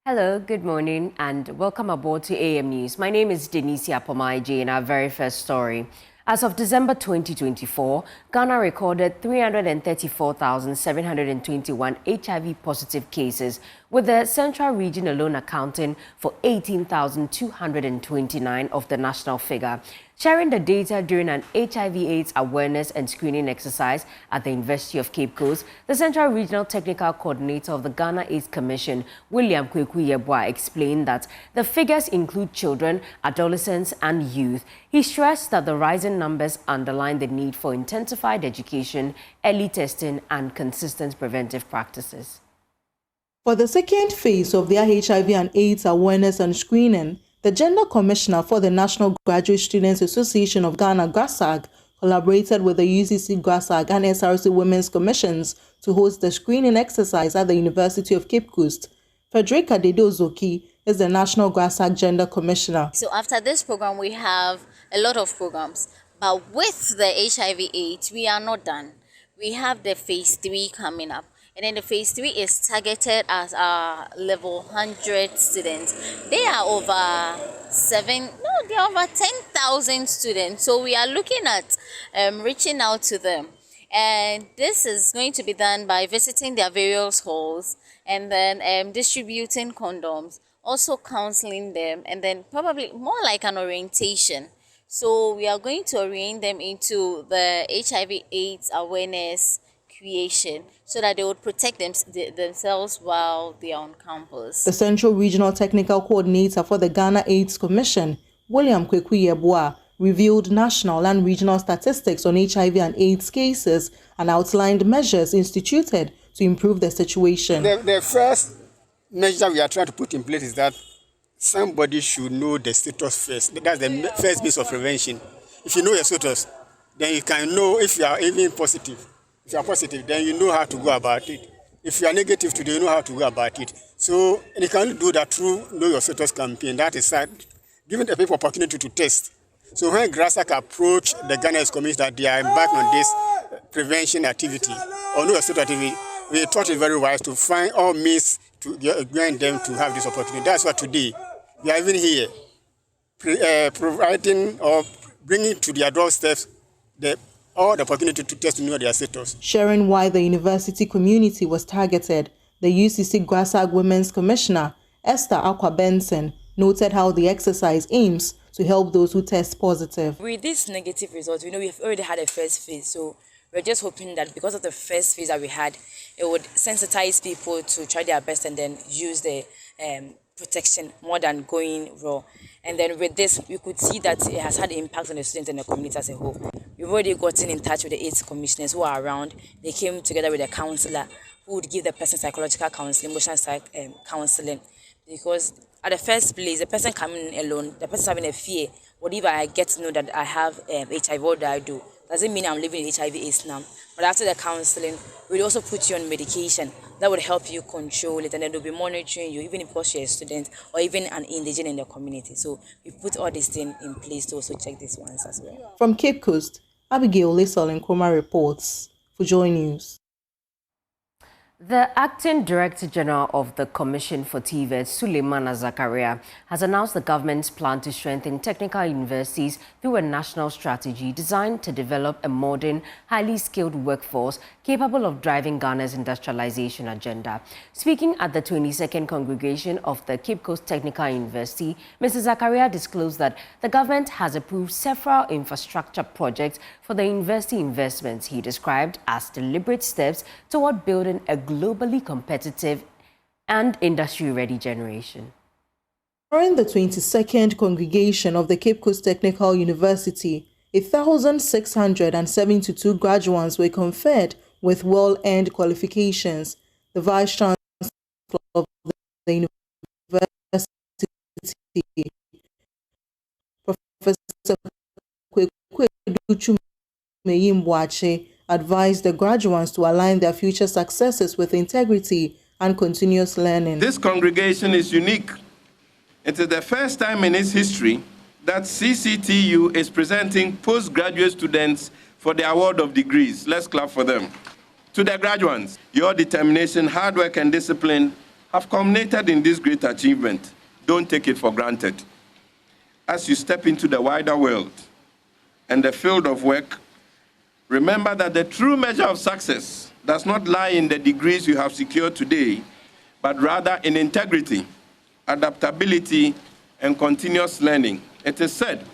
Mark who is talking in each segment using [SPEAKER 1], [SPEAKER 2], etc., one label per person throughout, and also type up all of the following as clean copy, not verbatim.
[SPEAKER 1] Hello, good morning, and welcome aboard to AM News. My name is Denise Apomaiji, and our very first story. As of December 2024, Ghana recorded 334,721 HIV-positive cases, with the Central Region alone accounting for 18,229 of the national figure. Sharing the data during an HIV/AIDS awareness and screening exercise at the University of Cape Coast, the Central Regional Technical Coordinator of the Ghana AIDS Commission, William Kwekuyebwa, explained that the figures include children, adolescents, and youth. He stressed that the rising numbers underline the need for intensified education, early testing, and consistent preventive practices.
[SPEAKER 2] For the second phase of their HIV and AIDS awareness and screening, the Gender Commissioner for the National Graduate Students Association of Ghana, GRASAG, collaborated with the UCC GRASAG and SRC Women's Commissions to host the screening exercise at the University of Cape Coast. Frederica Dedozoki is the National GRASAG Gender Commissioner.
[SPEAKER 3] So after this program, we have a lot of programs. But with the HIV/AIDS, we are not done. We have the phase 3 coming up. And then the phase 3 is targeted as our level 100 students. They are over 10,000 students. So we are looking at reaching out to them. And this is going to be done by visiting their various halls and then distributing condoms, also counseling them, and then probably more like an orientation. So we are going to orient them into the HIV/AIDS awareness creation so that they would protect themselves while they are on campus.
[SPEAKER 2] The Central Regional Technical Coordinator for the Ghana AIDS Commission, William Kwekuyebwa, revealed national and regional statistics on HIV and AIDS cases and outlined measures instituted to improve the situation.
[SPEAKER 4] The first measure we are trying to put in place is that somebody should know the status first. That's the first piece of prevention. If you know your status, then you can know if you are even positive. If you are positive, then you know how to go about it. If you are negative today, you know how to go about it. So you can do that through Know Your Status campaign. That is giving the people opportunity to test. So when GRASAG approached the Ghana AIDS Commission that they are embarked on this prevention activity or Know Your Status activity, we thought it very wise to find all means to grant them to have this opportunity. That's why today we are even here providing or bringing to their doorsteps all the opportunity to test to know their status.
[SPEAKER 2] Sharing why the university community was targeted, the UCC GRASAG Women's Commissioner, Esther Aqua Benson, noted how the exercise aims to help those who test positive.
[SPEAKER 5] With these negative results, we know we've already had a first phase, so we're just hoping that because of the first phase that we had, it would sensitize people to try their best and then use the protection more than going raw. And then with this, we could see that it has had an impact on the students and the community as a whole. We've already gotten in touch with the AIDS commissioners who are around. They came together with a counselor who would give the person psychological counseling, emotional counseling. Because at the first place, the person coming in alone, the person having a fear, whatever I get to know that I have HIV, what do I do? Doesn't mean I'm living with HIV/AIDS now. But after the counseling, we'll also put you on medication that would help you control it, and then they'll be monitoring you, even because you're a student or even an indigent in the community. So we put all these things in place to also check these ones as well.
[SPEAKER 2] From Cape Coast, Abigail Lesol Nkrumah reports for JoyNews.
[SPEAKER 1] The Acting Director General of the Commission for TVET, Suleimana Zakaria, has announced the government's plan to strengthen technical universities through a national strategy designed to develop a modern, highly skilled workforce capable of driving Ghana's industrialization agenda. Speaking at the 22nd Congregation of the Cape Coast Technical University, Mr. Zakaria disclosed that the government has approved several infrastructure projects for the university investments he described as deliberate steps toward building a globally competitive and industry-ready generation.
[SPEAKER 2] During the 22nd Congregation of the Cape Coast Technical University, 1,672 graduates were conferred with well-earned qualifications. The Vice Chancellor of the University, Professor Kwekwe Meyimbwache, advised the graduates to align their future successes with integrity and continuous learning.
[SPEAKER 6] This congregation is unique. It is the first time in its history that CCTU is presenting postgraduate students for the award of degrees. Let's clap for them. To the graduates, your determination, hard work, and discipline have culminated in this great achievement. Don't take it for granted. As you step into the wider world and the field of work, remember that the true measure of success does not lie in the degrees you have secured today, but rather in integrity, adaptability, and continuous learning. It is said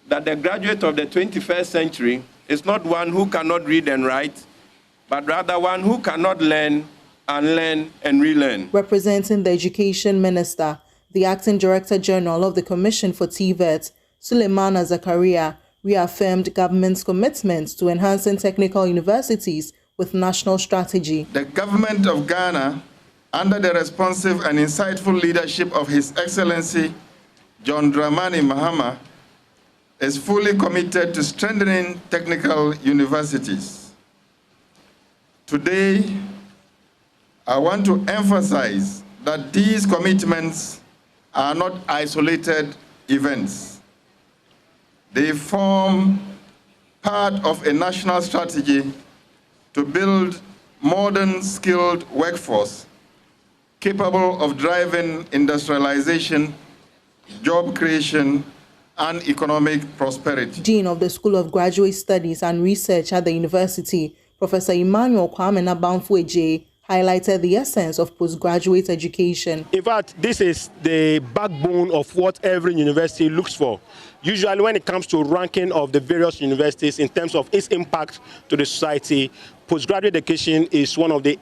[SPEAKER 6] that the graduate of the 21st century is not one who cannot read and write, but rather one who cannot learn, unlearn, and relearn.
[SPEAKER 2] Representing the Education Minister, the Acting Director General of the Commission for TVET, Suleimana Zakaria, reaffirmed government's commitment to enhancing technical universities with national strategy.
[SPEAKER 7] The government of Ghana, under the responsive and insightful leadership of His Excellency John Dramani Mahama, is fully committed to strengthening technical universities. Today, I want to emphasize that these commitments are not isolated events. They form part of a national strategy to build modern, skilled workforce capable of driving industrialization, job creation, and economic prosperity.
[SPEAKER 2] Dean of the School of Graduate Studies and Research at the university, Professor Emmanuel Kwame Nabamfueje, highlighted the essence of postgraduate education.
[SPEAKER 8] In fact, this is the backbone of what every university looks for. Usually when it comes to ranking of the various universities in terms of its impact to the society, postgraduate education is one of the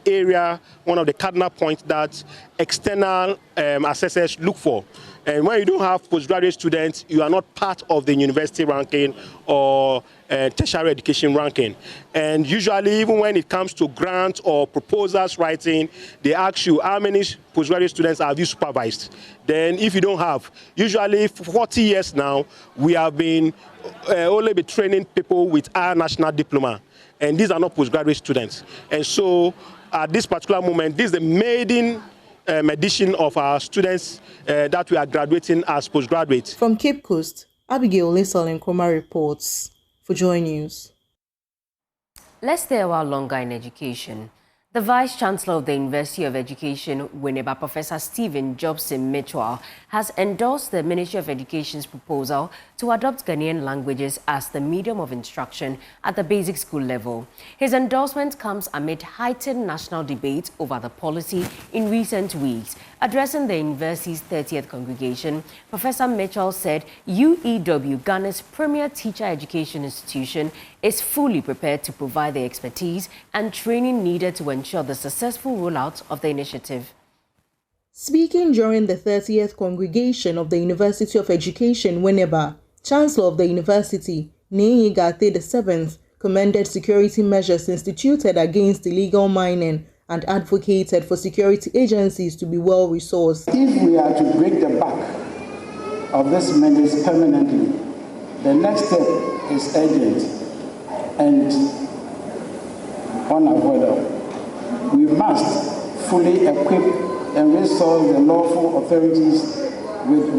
[SPEAKER 8] cardinal points that external assessors look for. And when you don't have postgraduate students, you are not part of the university ranking or tertiary education ranking. And usually, even when it comes to grants or proposals writing, they ask you how many postgraduate students have you supervised. Then if you don't have, usually for 40 years now, we have been only been training people with our national diploma. And these are not postgraduate students. And so at this particular moment, this is the maiden edition of our students that we are graduating as postgraduates.
[SPEAKER 2] From Cape Coast, Abigail Lesol Nkrumah reports for JoyNews.
[SPEAKER 1] Let's stay a while longer in education. The Vice-Chancellor of the University of Education, Winneba, Professor Stephen Jobson Mitchell, has endorsed the Ministry of Education's proposal to adopt Ghanaian languages as the medium of instruction at the basic school level. His endorsement comes amid heightened national debate over the policy in recent weeks. Addressing the university's 30th congregation, Professor Mitchell said UEW, Ghana's premier teacher education institution, is fully prepared to provide the expertise and training needed to ensure the successful rollout of the initiative.
[SPEAKER 2] Speaking during the 30th congregation of the University of Education, Winneba, Chancellor of the University, Neyi Gate VII, commended security measures instituted against illegal mining and advocated for security agencies to be well-resourced.
[SPEAKER 9] If we are to break the back of this menace permanently, the next step is urgent and unavoidable. We must fully equip and resource the lawful authorities with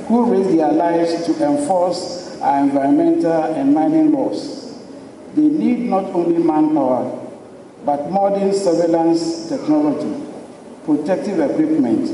[SPEAKER 9] who risk their lives to enforce our environmental and mining laws. They need not only manpower, but modern surveillance technology, protective equipment,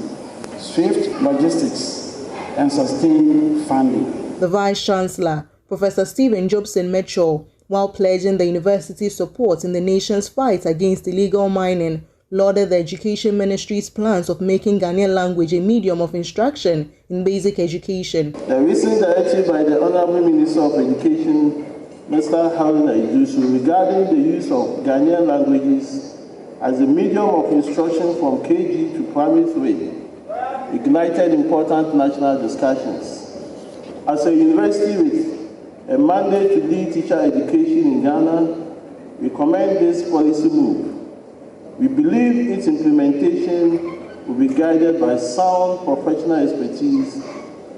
[SPEAKER 9] swift logistics, and sustained funding.
[SPEAKER 2] The Vice-Chancellor, Professor Stephen Jobson Mitchell, while pledging the university's support in the nation's fight against illegal mining, lauded the Education Ministry's plans of making Ghanaian language a medium of instruction in basic education.
[SPEAKER 10] The recent directive by the Honorable Minister of Education, Mr. Haruna Idusu, regarding the use of Ghanaian languages as a medium of instruction from KG to primary 3 ignited important national discussions. As a university with a mandate to lead teacher education in Ghana, we commend this policy move. We believe its implementation will be guided by sound professional expertise,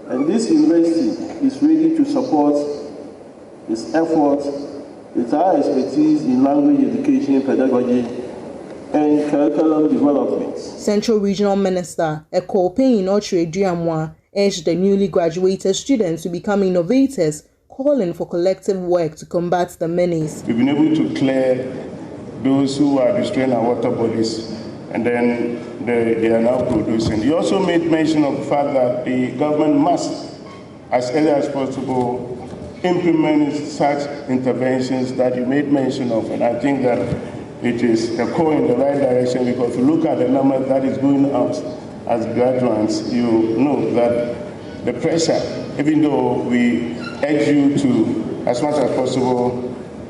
[SPEAKER 10] and this university is ready to support this effort with our expertise in language education, pedagogy, and curriculum development.
[SPEAKER 2] Central Regional Minister Ekopein Ochre Duamwa urged the newly graduated students to become innovators, calling for collective work to combat the menace.
[SPEAKER 11] We've been able to clear those who are destroying our water bodies and then they are now producing. You also made mention of the fact that the government must, as early as possible, implement such interventions that you made mention of, and I think that it is a call in the right direction, because if you look at the number that is going out as graduates, you know that the pressure, even though we urge you to, as much as possible,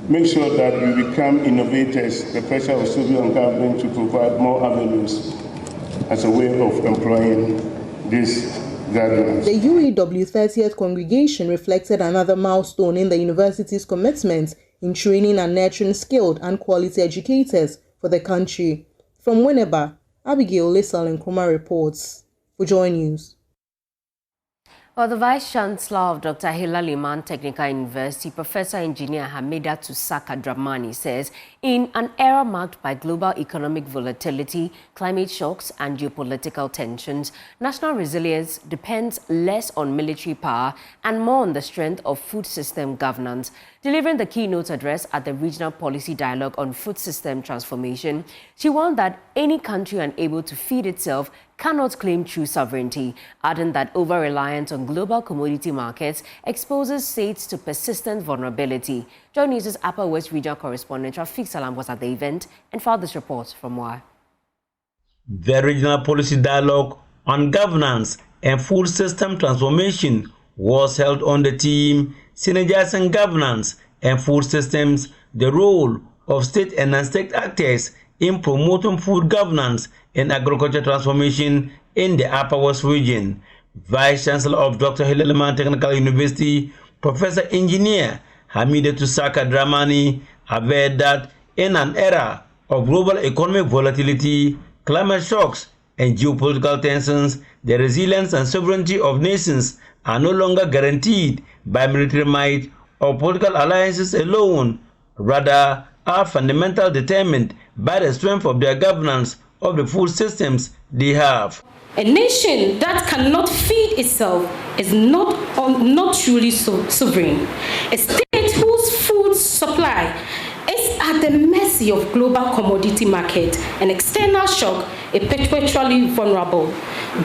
[SPEAKER 11] make sure that you become innovators, the pressure will still be on government to provide more avenues as a way of employing these graduates.
[SPEAKER 2] The UAW 30th congregation reflected another milestone in the university's commitment in training and nurturing skilled and quality educators for the country. From Winneba, Abigail Lissel Nkrumah reports for JoyNews.
[SPEAKER 1] Well, the Vice-Chancellor of Dr. Hilal Liman Technical University, Professor Engineer Hamida Tusaka Dramani, says in an era marked by global economic volatility, climate shocks and geopolitical tensions, national resilience depends less on military power and more on the strength of food system governance. Delivering the keynote address at the Regional Policy Dialogue on Food System Transformation, she warned that any country unable to feed itself cannot claim true sovereignty, adding that over-reliance on global commodity markets exposes states to persistent vulnerability. JoyNews' Upper West Regional correspondent Rafiq Salam was at the event and filed this report from Wa.
[SPEAKER 12] The Regional Policy Dialogue on Governance and Food System Transformation was held on the theme Synergizing Governance and Food Systems, the role of state and non-state actors in promoting food governance and agriculture transformation in the Upper West region. Vice-Chancellor of Dr. Hilal Liman Technical University, Professor Engineer Hamida Tusaka Dramani, averred that in an era of global economic volatility, climate shocks, and geopolitical tensions, the resilience and sovereignty of nations are no longer guaranteed by military might or political alliances alone, rather are fundamentally determined by the strength of their governance of the food systems they have.
[SPEAKER 13] A nation that cannot feed itself is not truly sovereign. A state whose food supply is at the mercy of global commodity market and external shock is perpetually vulnerable.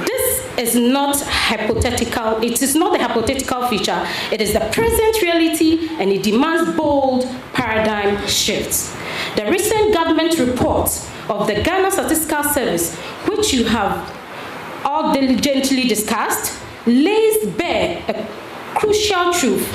[SPEAKER 13] This is not hypothetical. It is not a hypothetical feature. It is the present reality, and it demands bold paradigm shifts. The recent government report of the Ghana Statistical Service, which you have all diligently discussed, lays bare a crucial truth.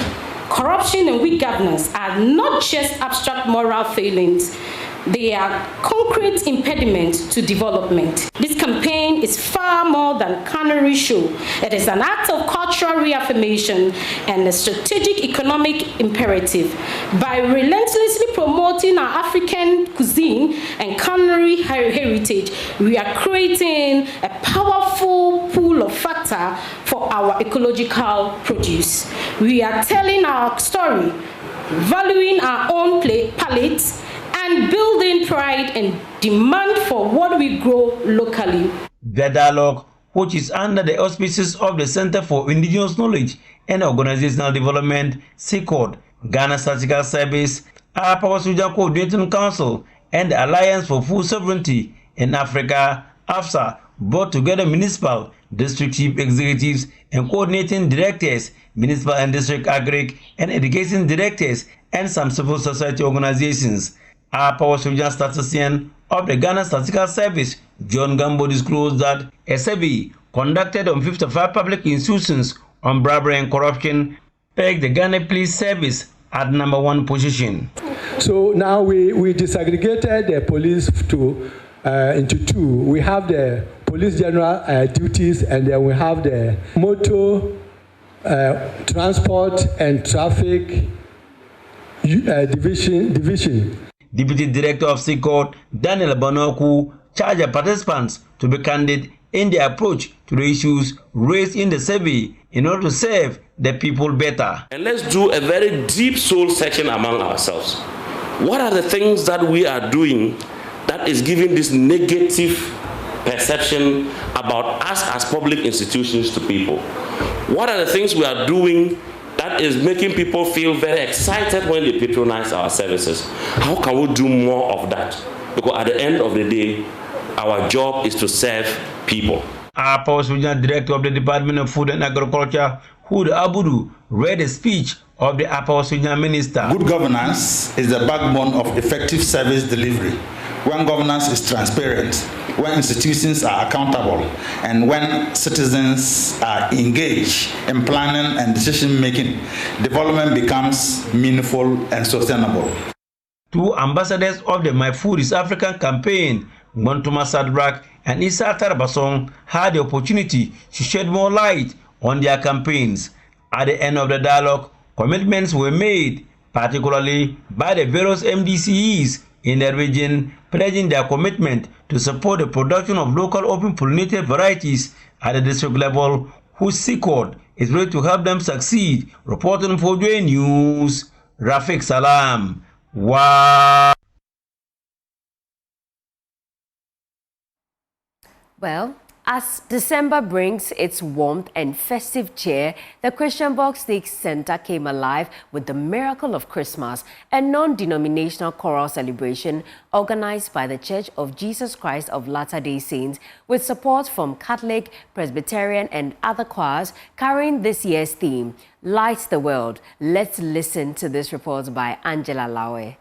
[SPEAKER 13] Corruption and weak governance are not just abstract moral failings. They are concrete impediments to development. This campaign is far more than canary show. It is an act of cultural reaffirmation and a strategic economic imperative. By relentlessly promoting our African cuisine and culinary heritage, we are creating a powerful pool of factor for our ecological produce. We are telling our story, valuing our own palates, and building pride and demand for what we grow locally.
[SPEAKER 12] The dialogue, which is under the auspices of the Center for Indigenous Knowledge and Organizational Development, CICOD, Ghana Statistical Service, Upper West Regional Coordinating Council, and the Alliance for Food Sovereignty in Africa, AFSA, brought together municipal, district chief executives, and coordinating directors, municipal and district agric, and education directors, and some civil society organizations. Upper West Regional statistician of the Ghana Statistical Service, John Gambo, disclosed that a survey conducted on 55 public institutions on bribery and corruption pegged the Ghana Police Service at #1 position.
[SPEAKER 14] So now we disaggregated the police into two. We have the police general duties, and then we have the motor, transport and traffic division.
[SPEAKER 12] Deputy Director of CICOD, Daniel Bonoku, charged participants to be candid in their approach to the issues raised in the survey in order to serve the people better.
[SPEAKER 15] And let's do a very deep soul searching among ourselves. What are the things that we are doing that is giving this negative perception about us as public institutions to people? What are the things we are doing that is making people feel very excited when they patronize our services? How can we do more of that? Because at the end of the day, our job is to serve people.
[SPEAKER 12] Our Regional Director of the Department of Food and Agriculture, Hood Abudu, read a speech of the Upper Regional Minister.
[SPEAKER 16] Good governance is the backbone of effective service delivery. When governance is transparent, when institutions are accountable, and when citizens are engaged in planning and decision-making, development becomes meaningful and sustainable.
[SPEAKER 12] Two ambassadors of the My Food is African campaign, Montuma Sadrak and Issa Tarabasong, had the opportunity to shed more light on their campaigns. At the end of the dialogue, commitments were made, particularly by the various MDCEs in the region, pledging their commitment to support the production of local open pollinated varieties at the district level, whose secord is ready to help them succeed. Reporting for JoyNews, Rafiq Salam. Wow.
[SPEAKER 1] Well, as December brings its warmth and festive cheer, the Christian Box Steak Center came alive with the Miracle of Christmas, a non-denominational choral celebration organized by the Church of Jesus Christ of Latter-day Saints with support from Catholic, Presbyterian and other choirs carrying this year's theme, Light the World. Let's listen to this report by Angela Lawe.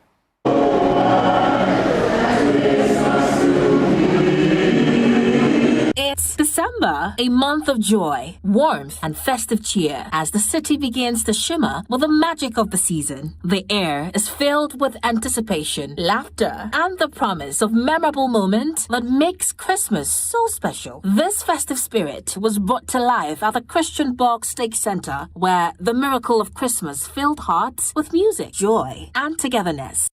[SPEAKER 17] It's December, a month of joy, warmth, and festive cheer as the city begins to shimmer with the magic of the season. The air is filled with anticipation, laughter, and the promise of memorable moments that makes Christmas so special. This festive spirit was brought to life at the Christian Box Steak Center, where the Miracle of Christmas filled hearts with music, joy, and togetherness.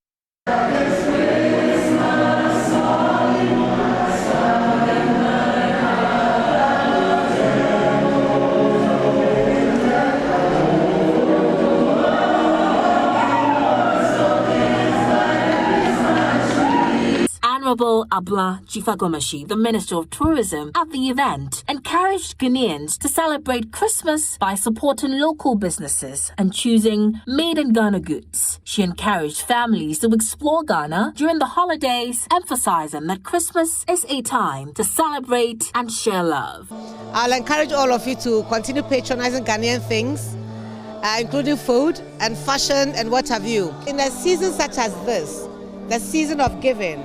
[SPEAKER 17] Honorable Abla Chifagomashi, the Minister of Tourism, at the event, encouraged Ghanaians to celebrate Christmas by supporting local businesses and choosing made-in-Ghana goods. She encouraged families to explore Ghana during the holidays, emphasizing that Christmas is a time to celebrate and share love.
[SPEAKER 18] I'll encourage all of you to continue patronizing Ghanaian things, including food and fashion and what have you. In a season such as this, the season of giving,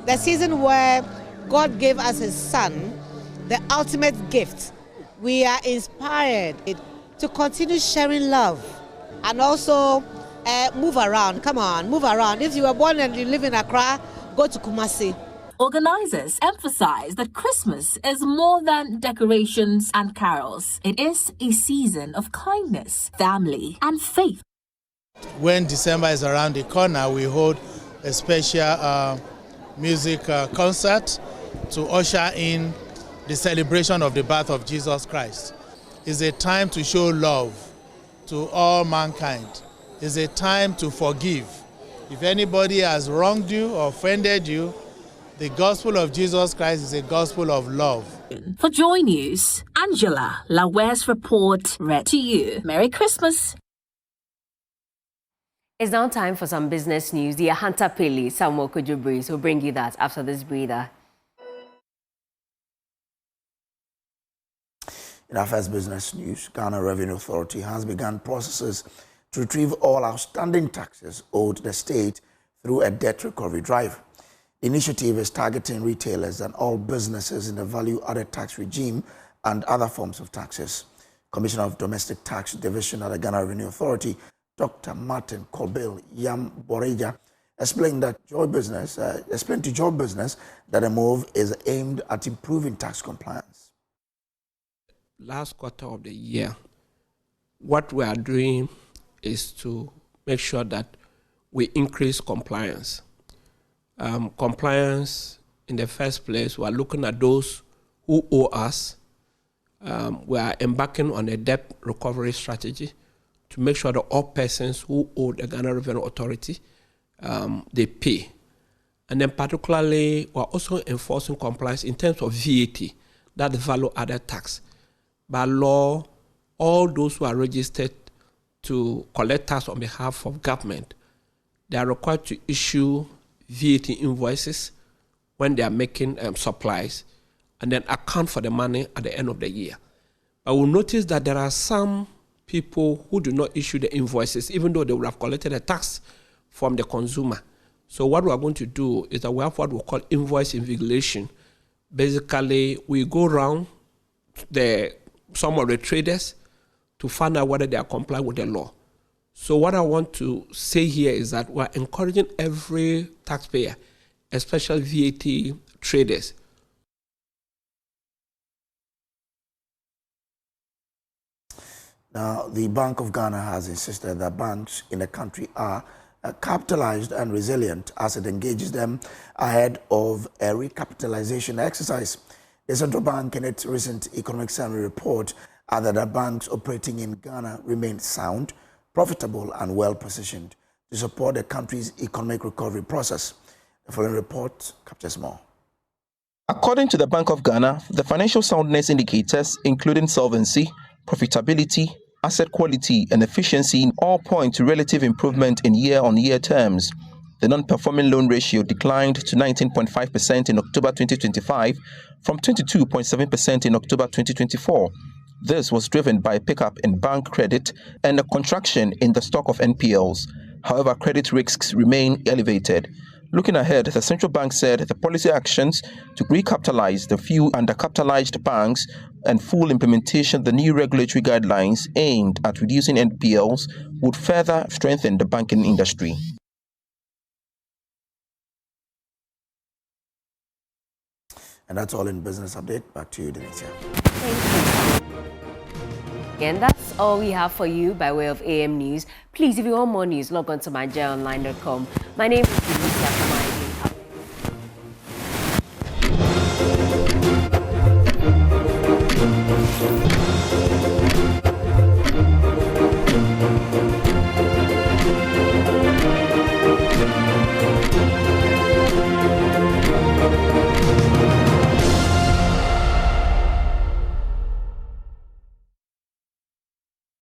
[SPEAKER 18] the season where God gave us His Son, the ultimate gift, we are inspired to continue sharing love and also move around. Come on, move around. If you were born and you live in Accra, go to Kumasi.
[SPEAKER 17] Organizers emphasize that Christmas is more than decorations and carols. It is a season of kindness, family, and faith.
[SPEAKER 19] When December is around the corner, we hold a special music concert to usher in the celebration of the birth of Jesus Christ. It's a time to show love to all mankind. It's a time to forgive. If anybody has wronged you or offended you, the gospel of Jesus Christ is a gospel of love.
[SPEAKER 17] For JoyNews, Angela Lawe's report read to you. Merry Christmas.
[SPEAKER 1] It's now time for some business news. The Hunter Pele, Samuel Kujubris will bring you that after this breather.
[SPEAKER 20] In our first business news, Ghana Revenue Authority has begun processes to retrieve all outstanding taxes owed the state through a debt recovery drive. The initiative is targeting retailers and all businesses in the value-added tax regime and other forms of taxes. Commissioner of Domestic Tax Division at the Ghana Revenue Authority, Dr. Martin Kobil Yam Boreja, explained to Joy Business that the move is aimed at improving tax compliance.
[SPEAKER 21] Last quarter of the year, what we are doing is to make sure that we increase compliance. Compliance, in the first place, we are looking at those who owe us. We are embarking on a debt recovery strategy to make sure that all persons who owe the Ghana Revenue Authority, they pay. And then particularly, we're also enforcing compliance in terms of VAT, that's value-added tax. By law, all those who are registered to collect tax on behalf of government, they are required to issue VAT invoices when they are making supplies, and then account for the money at the end of the year. I will notice that there are some people who do not issue the invoices, even though they would have collected a tax from the consumer. So what we are going to do is that we have what we call invoice invigilation. Basically, we go around some of the traders to find out whether they are complying with the law. So what I want to say here is that we're encouraging every taxpayer, especially VAT traders.
[SPEAKER 20] Now, the Bank of Ghana has insisted that banks in the country are capitalized and resilient as it engages them ahead of a recapitalization exercise. The central bank, in its recent economic summary report, added that banks operating in Ghana remain sound, profitable, and well-positioned to support the country's economic recovery process. The following report captures more.
[SPEAKER 3] According to the Bank of Ghana, the financial soundness indicators, including solvency, profitability, asset quality, and efficiency, all point to relative improvement in year-on-year terms. The non-performing loan ratio declined to 19.5% in October 2025 from 22.7% in October 2024. This was driven by a pickup in bank credit and a contraction in the stock of NPLs. However, credit risks remain elevated. Looking ahead, the central bank said the policy actions to recapitalize the few undercapitalized banks and full implementation of the new regulatory guidelines aimed at reducing NPLs would further strengthen the banking industry.
[SPEAKER 20] And that's all in Business Update. Back to you, Denisia.
[SPEAKER 1] Thank you. And that's all we have for you by way of AM News. Please, if you want more news, log on to myjoyonline.com. My name is Denisia.
[SPEAKER 22] Thank you.